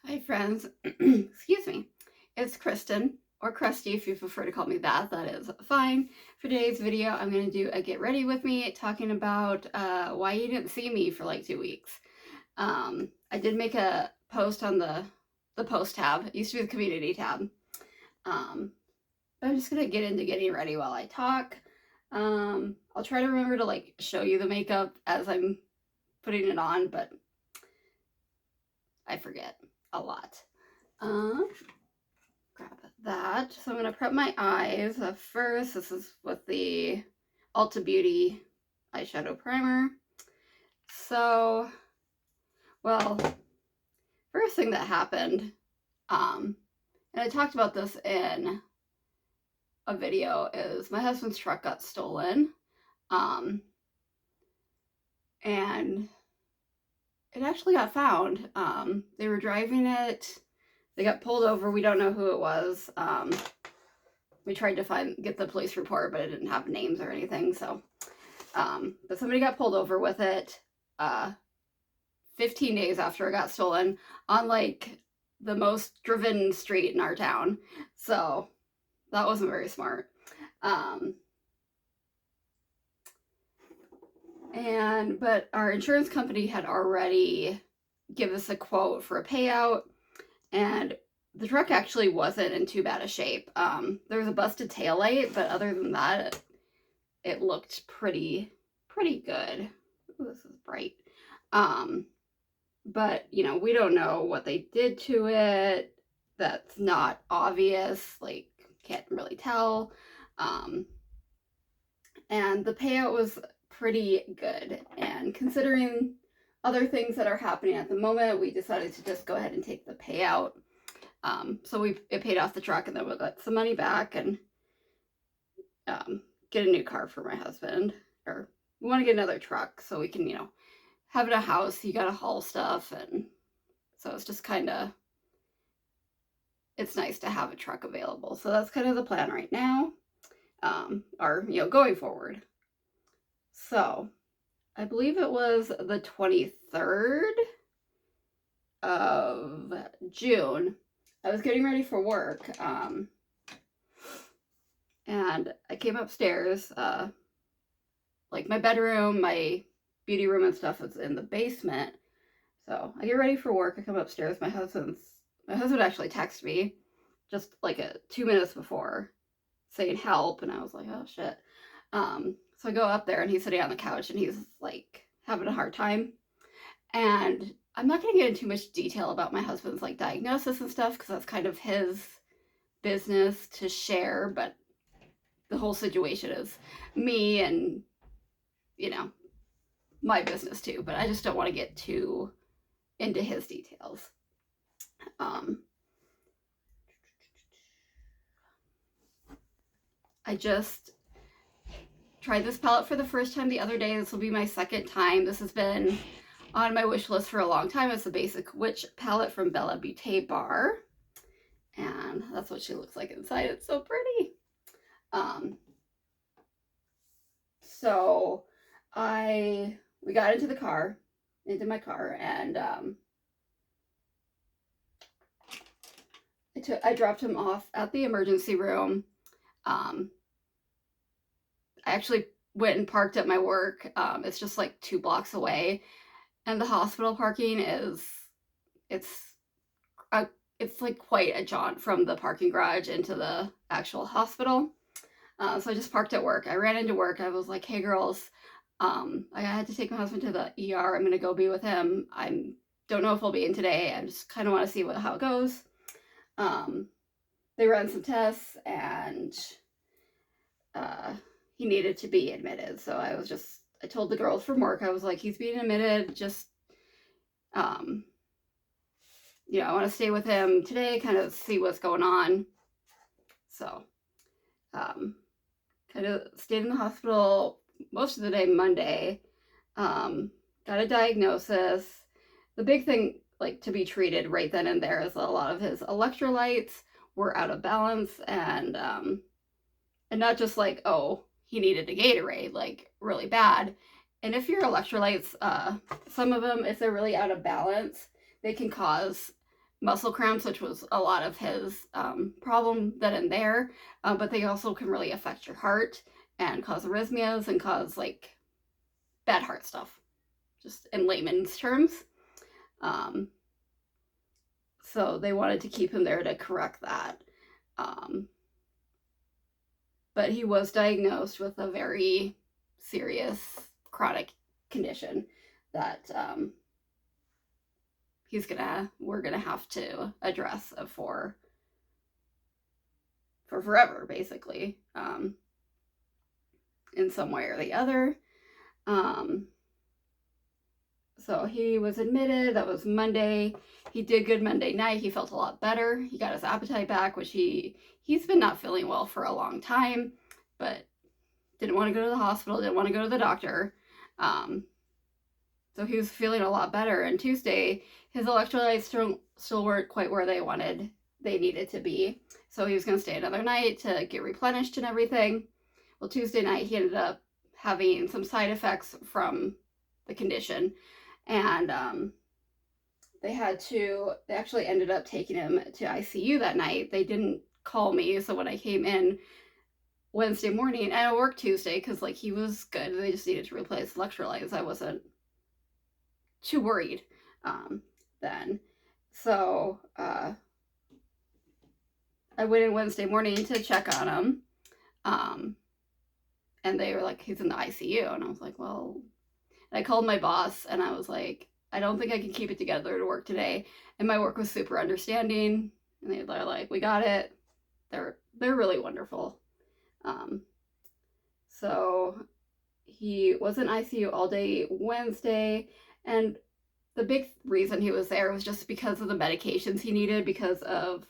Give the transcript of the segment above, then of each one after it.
Hi friends, excuse me. It's Kristen, or Crusty if you prefer to call me that, that is fine. For today's video, I'm going to do a get ready with me talking about why you didn't see me for like 2 weeks. I did make a post on the post tab. It used to be the community tab. But I'm just going to get into getting ready while I talk. I'll try to remember to like show you the makeup as I'm putting it on, but I forget a lot. Grab that. So I'm going to prep my eyes. First, this is with the Ulta Beauty eyeshadow primer. So, well, first thing that happened, and I talked about this in a video, is my husband's truck got stolen. And it actually got found. They were driving it. They got pulled over. We don't know who it was. We tried to get the police report, but it didn't have names or anything. So, but somebody got pulled over with it 15 days after it got stolen on like the most driven street in our town. So that wasn't very smart. But our insurance company had already given us a quote for a payout, and the truck actually wasn't in too bad a shape. There was a busted taillight, but other than that, it looked pretty good. Ooh, this is bright. But you know, we don't know what they did to it. That's not obvious. Like, can't really tell. And the payout was pretty good. And considering other things that are happening at the moment, we decided to just go ahead and take the payout. So it paid off the truck, and then we got some money back and get a new car for my husband. Or we want to get another truck so we can, you know, have it a house. You got to haul stuff, and so it's just kind of, it's nice to have a truck available. So that's kind of the plan right now, or you know, going forward. So I believe it was the 23rd of June. I was getting ready for work, and I came upstairs. Like, my bedroom, my beauty room and stuff is in the basement. So I get ready for work. I come upstairs. My husband actually texted me just like 2 minutes before saying help, and I was like, oh shit. So I go up there, and he's sitting on the couch, and he's like having a hard time. And I'm not going to get into too much detail about my husband's like diagnosis and stuff, because that's kind of his business to share, but the whole situation is me and, you know, my business too, but I just don't want to get too into his details. I just tried this palette for the first time the other day. This will be my second time. This has been on my wish list for a long time. It's the Basic Witch palette from Bella Beauté Bar, and that's what she looks like inside. It's so pretty. So we got into my car, and I dropped him off at the emergency room. I actually went and parked at my work. It's just like 2 blocks away, and the hospital parking it's like quite a jaunt from the parking garage into the actual hospital. So I just parked at work. I ran into work. I was like, hey girls, I had to take my husband to the ER. I'm gonna go be with him. I don't know if he'll be in today. I just kind of want to see how it goes. They ran some tests, and he needed to be admitted. So I told the girls from work, I was like, he's being admitted, just, you know, I want to stay with him today, kind of see what's going on. So, kind of stayed in the hospital most of the day Monday, got a diagnosis. The big thing, like, to be treated right then and there is a lot of his electrolytes were out of balance, and not just like, oh, he needed a Gatorade, like really bad. And if your electrolytes, some of them, if they're really out of balance, they can cause muscle cramps, which was a lot of his problem then and there, but they also can really affect your heart and cause arrhythmias and cause like bad heart stuff, just in layman's terms. Um, so they wanted to keep him there to correct that. But he was diagnosed with a very serious chronic condition that we're gonna have to address for forever, basically, in some way or the other. So he was admitted. That was Monday. He did good Monday night. He felt a lot better. He got his appetite back, which he's been not feeling well for a long time, but didn't want to go to the hospital, didn't want to go to the doctor. So he was feeling a lot better. And Tuesday, his electrolytes still weren't quite where they needed to be. So he was going to stay another night to get replenished and everything. Well, Tuesday night, he ended up having some side effects from the condition. And they actually ended up taking him to ICU that night. They didn't call me. So when I came in Wednesday morning, and I worked Tuesday because like he was good. They just needed to replace electrolytes. I wasn't too worried then. So I went in Wednesday morning to check on him. And they were like, he's in the ICU. And I was like, well, and I called my boss and I was like, I don't think I can keep it together to work today. And my work was super understanding. And they're like, we got it. They're really wonderful. So he was in ICU all day Wednesday. And the big reason he was there was just because of the medications he needed because of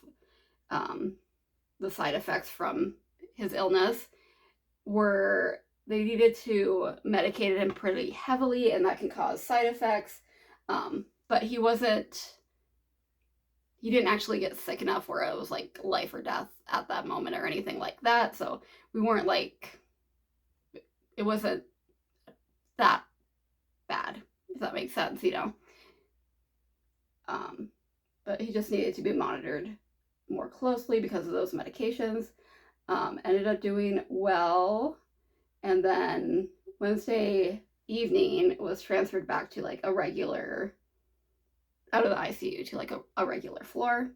the side effects from his illness. They needed to medicate him pretty heavily, and that can cause side effects. But he didn't actually get sick enough where it was like life or death at that moment or anything like that. So we weren't like, it wasn't that bad, if that makes sense, you know. But he just needed to be monitored more closely because of those medications. Ended up doing well. And then Wednesday evening was transferred back to like a regular, out of the ICU to like a regular floor.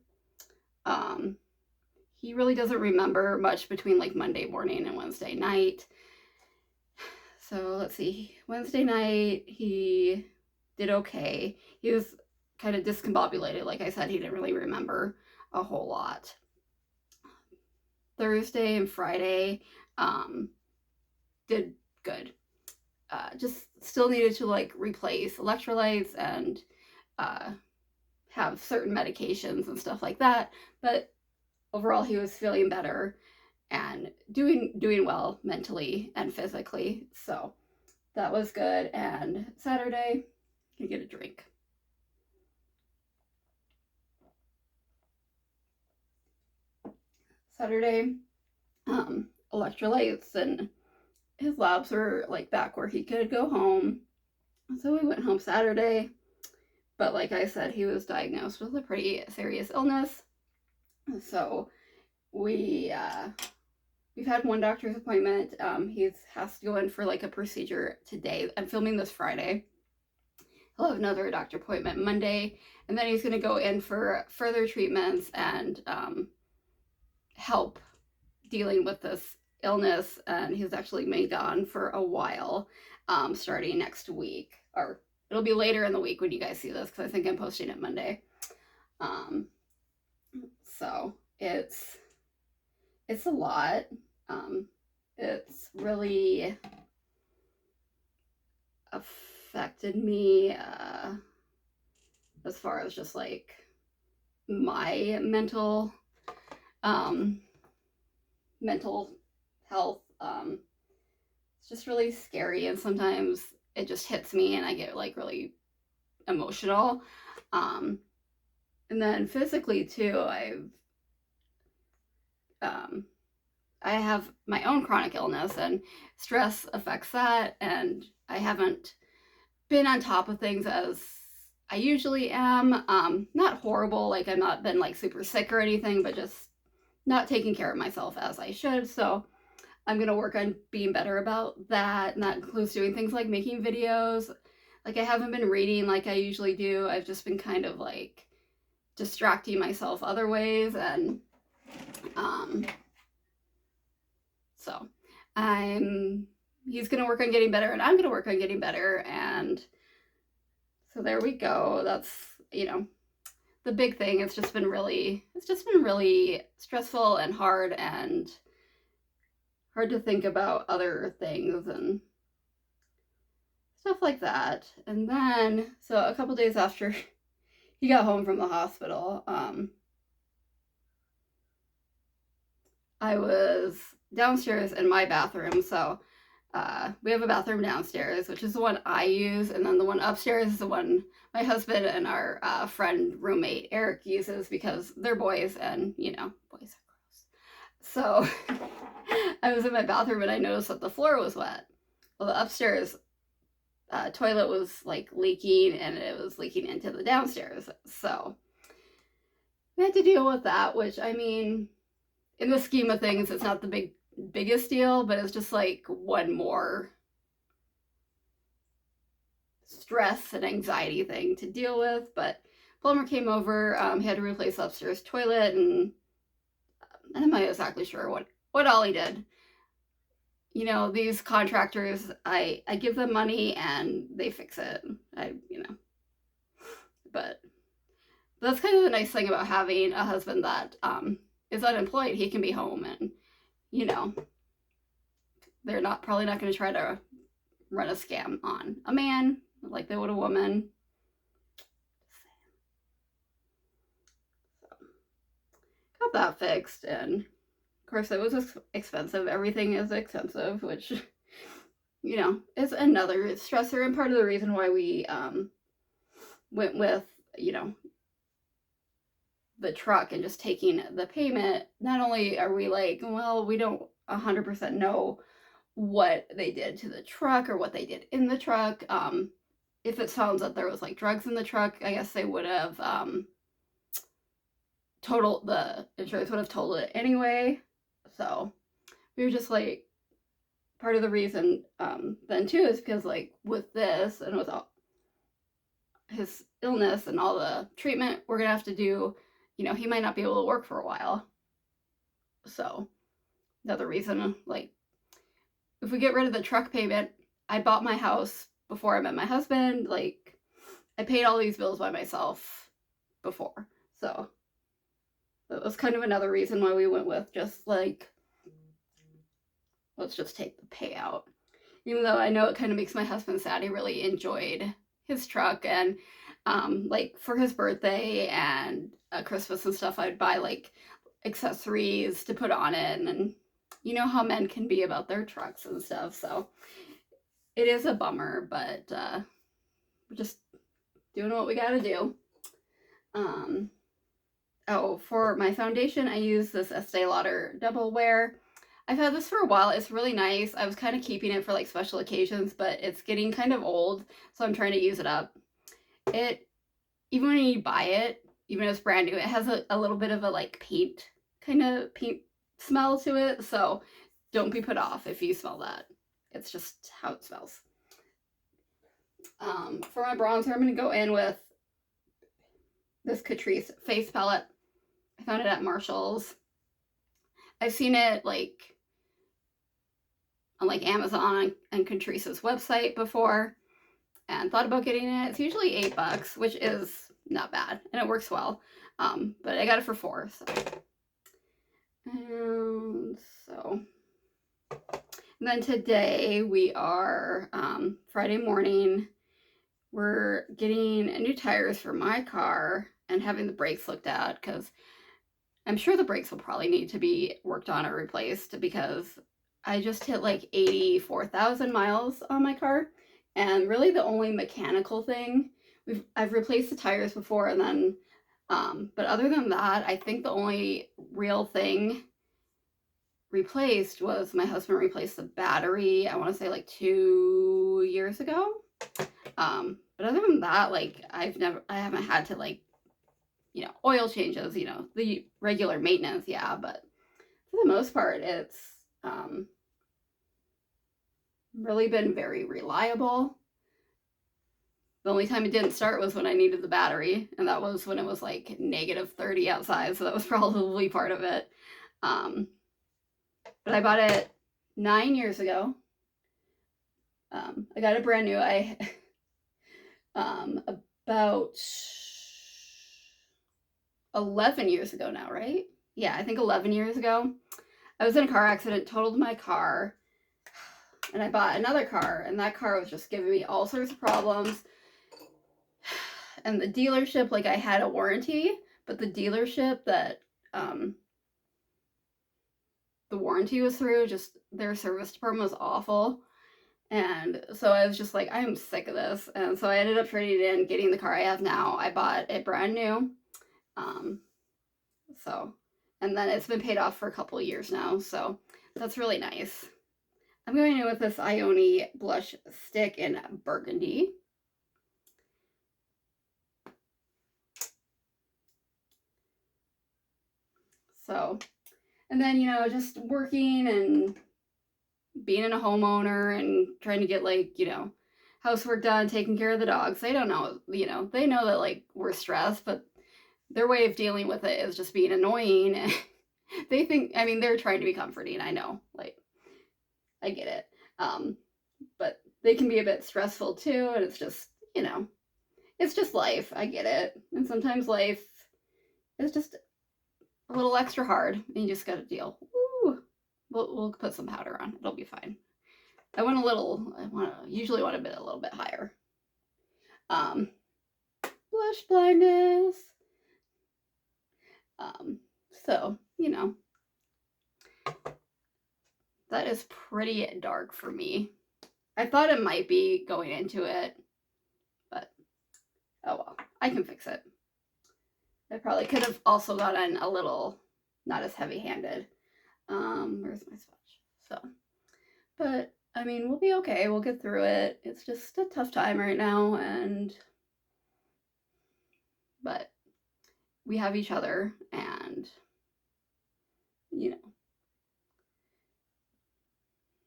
He really doesn't remember much between like Monday morning and Wednesday night. So let's see, Wednesday night he did okay. He was kind of discombobulated. Like I said, he didn't really remember a whole lot. Thursday and Friday did good. Just still needed to like replace electrolytes and have certain medications and stuff like that. But overall, he was feeling better and doing well mentally and physically. So that was good. And Saturday, you get a drink. Saturday, electrolytes and his labs were like back where he could go home. So we went home Saturday. But like I said, he was diagnosed with a pretty serious illness. So we've had one doctor's appointment. He has to go in for like a procedure today. I'm filming this Friday. He'll have another doctor appointment Monday, and then he's going to go in for further treatments and help dealing with this illness. And he's actually been gone for a while, starting next week, or it'll be later in the week when you guys see this, because I think I'm posting it Monday. So it's a lot. It's really affected me as far as just like my mental health. It's just really scary, and sometimes it just hits me and I get like really emotional. And then physically too, I have my own chronic illness, and stress affects that, and I haven't been on top of things as I usually am. Not horrible, like I've not been like super sick or anything, but just not taking care of myself as I should. So I'm gonna work on being better about that. And that includes doing things like making videos. Like I haven't been reading like I usually do. I've just been kind of like distracting myself other ways, and so he's gonna work on getting better, and I'm gonna work on getting better, and so there we go. That's, you know, the big thing. It's just been really stressful and hard to think about other things and stuff like that. And then, so a couple days after he got home from the hospital, I was downstairs in my bathroom. So we have a bathroom downstairs, which is the one I use, and then the one upstairs is the one my husband and our friend roommate Eric uses, because they're boys, and you know, boys are gross. So I was in my bathroom and I noticed that the floor was wet. Well, the upstairs toilet was like leaking, and it was leaking into the downstairs. So we had to deal with that, which, I mean, in the scheme of things, it's not the biggest deal, but it's just like one more stress and anxiety thing to deal with. But plumber came over, he had to replace the upstairs toilet, and I'm not exactly sure what all he did. You know, these contractors, I give them money and they fix it. But that's kind of the nice thing about having a husband that is unemployed. He can be home, and you know, they're probably not going to try to run a scam on a man like they would a woman. So, got that fixed, and of course it was expensive. Everything is expensive, which, you know, is another stressor, and part of the reason why we went with, you know, the truck and just taking the payment. Not only are we like, well, we don't 100% know what they did to the truck or what they did in the truck. If it sounds that there was like drugs in the truck, I guess they would have the insurance would have totaled it anyway. So we were just like, part of the reason then too is because like with this and with all his illness and all the treatment we're gonna have to do, you know, he might not be able to work for a while. So another reason, like, if we get rid of the truck payment, I bought my house before I met my husband. Like, I paid all these bills by myself before. So that was kind of another reason why we went with just like, let's just take the payout. Even though I know it kind of makes my husband sad. He really enjoyed his truck, and like for his birthday and Christmas and stuff, I'd buy like accessories to put on it, and you know how men can be about their trucks and stuff. So it is a bummer, but we're just doing what we gotta do. Oh, for my foundation, I use this Estee Lauder Double Wear. I've had this for a while. It's really nice. I was kind of keeping it for like special occasions, but it's getting kind of old, so I'm trying to use it up. Even when you buy it, even if it's brand new, it has a little bit of a like paint smell to it, so don't be put off if you smell that. It's just how it smells. For my bronzer, I'm going to go in with this Catrice face palette. I found it at Marshall's. I've seen it like on like Amazon and Catrice's website before, and thought about getting it. It's usually $8, which is not bad, and it works well. But I got it for $4. And then today we are Friday morning. We're getting new tires for my car and having the brakes looked at, because I'm sure the brakes will probably need to be worked on or replaced, because I just hit like 84,000 miles on my car. And really the only mechanical thing, I've replaced the tires before, and then but other than that, I think the only real thing replaced was my husband replaced the battery, I want to say like 2 years ago. But But other than that, like, I haven't had to, like, you know, oil changes, you know, the regular maintenance, yeah, but for the most part, it's really been very reliable. The only time it didn't start was when I needed the battery, and that was when it was like -30 outside, so that was probably part of it. Um, but I bought it 9 years ago. I got it brand new. About 11 years ago now, right? Yeah, I think 11 years ago. I was in a car accident, totaled my car, and I bought another car, and that car was just giving me all sorts of problems. And the dealership, like, I had a warranty, but the dealership that the warranty was through, just their service department was awful. And so I was just like, I'm sick of this. And so I ended up trading it in, getting the car I have now. I bought it brand new. So, and then it's been paid off for a couple of years now. So that's really nice. I'm going in with this Ione blush stick in burgundy. So, and then, you know, just working and being a homeowner and trying to get, like, you know, housework done, taking care of the dogs. They don't know, you know, they know that, like, we're stressed, but their way of dealing with it is just being annoying. They think, I mean, they're trying to be comforting. I know, like, I get it. But they can be a bit stressful too, and it's just, you know, it's just life. I get it. And sometimes life is just a little extra hard, and you just gotta deal. Woo! We'll put some powder on. It'll be fine. I usually want a little bit higher. Blush blindness. So, you know, that is pretty dark for me. I thought it might be going into it, but oh well, I can fix it. I probably could have also gotten a little not as heavy-handed. Where's my swatch? So, but I mean, we'll be okay. We'll get through it. It's just a tough time right now, but we have each other, and you know,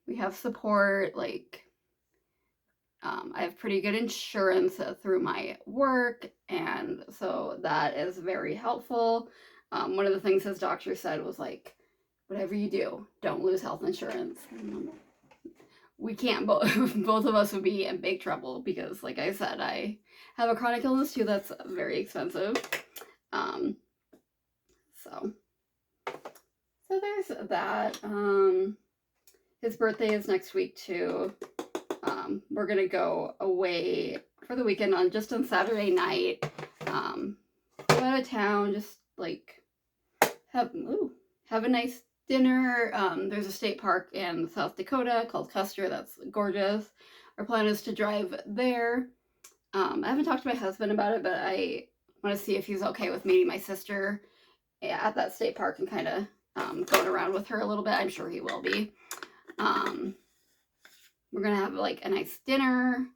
we have support. Like, I have pretty good insurance through my work, and so that is very helpful. One of the things his doctor said was, like, whatever you do, don't lose health insurance. We can't, both of us would be in big trouble because, like I said, I have a chronic illness too that's very expensive. So there's that. His birthday is next week too. We're gonna go away for the weekend on Saturday night. Go out of town, just like have a nice dinner. There's a state park in South Dakota called Custer that's gorgeous. Our plan is to drive there. I haven't talked to my husband about it, but I want to see if he's okay with meeting my sister at that state park and kind of going around with her a little bit. I'm sure he will be. We're gonna have like a nice dinner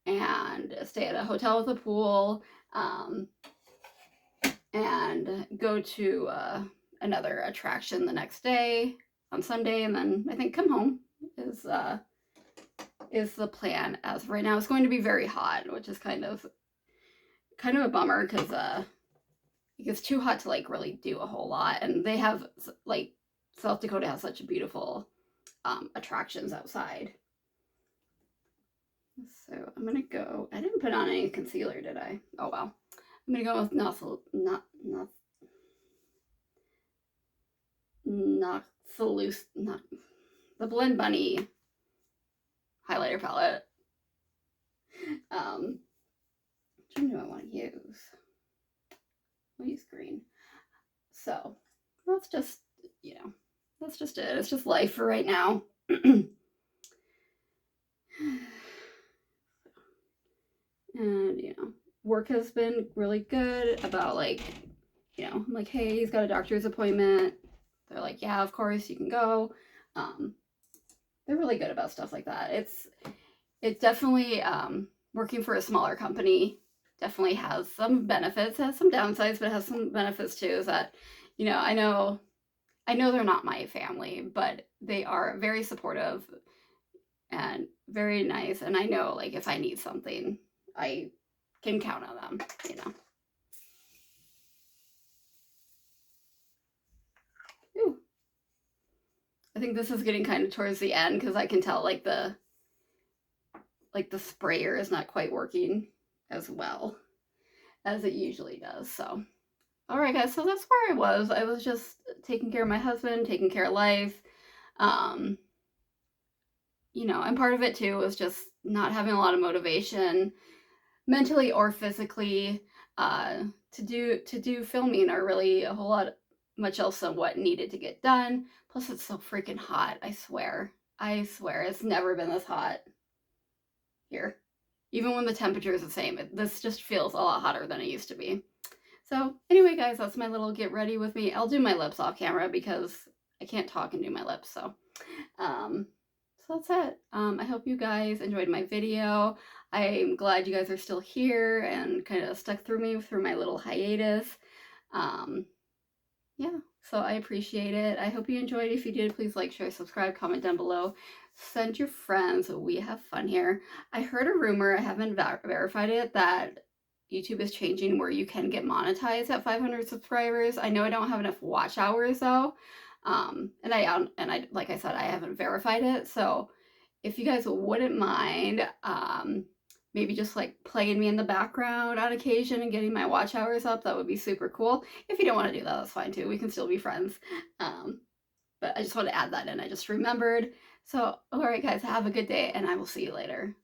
and stay at a hotel with a pool, and go to another attraction the next day on Sunday, and then I think come home is the plan as of right now. It's going to be very hot, which is kind of a bummer because it gets too hot to like really do a whole lot, and they have like South Dakota has such beautiful attractions outside. So I'm gonna go. I didn't put on any concealer, did I? Oh well. I'm gonna go with the Blend Bunny highlighter palette. Which one do I want to use? I'll use green. So that's just, you know, that's just it. It's just life for right now. And, you know, work has been really good about, like, you know, I'm like, hey, he's got a doctor's appointment. They're like, yeah, of course you can go. They're really good about stuff like that. It definitely working for a smaller company definitely has some benefits, has some downsides, but has some benefits too. Is that, I know they're not my family, but they are very supportive and very nice. And I know, like, if I need something, I can count on them. Ooh. I think this is getting kind of towards the end because I can tell, like, the sprayer is not quite working as well as it usually does. So, all right, guys. So that's where I was. I was just taking care of my husband, taking care of life. And part of it too was just not having a lot of motivation, mentally or physically, to do filming or really a whole lot much else than what needed to get done. Plus, it's so freaking hot. I swear, it's never been this hot here. Even when the temperature is the same, this just feels a lot hotter than it used to be. So anyway, guys, that's my little get ready with me. I'll do my lips off camera because I can't talk and do my lips. So that's it. I hope you guys enjoyed my video. I'm glad you guys are still here and kind of stuck through me through my little hiatus. Yeah, so I appreciate it. I hope you enjoyed. If you did, please like, share, subscribe, comment down below. Send your friends. We have fun here. I heard a rumor, I haven't verified it, that YouTube is changing where you can get monetized at 500 subscribers. I know I don't have enough watch hours though. And I like I said, I haven't verified it. So if you guys wouldn't mind, maybe just like playing me in the background on occasion and getting my watch hours up, that would be super cool. If you don't want to do that, that's fine too. We can still be friends. But I just want to add that in. I just remembered. So, all right, guys, have a good day, and I will see you later.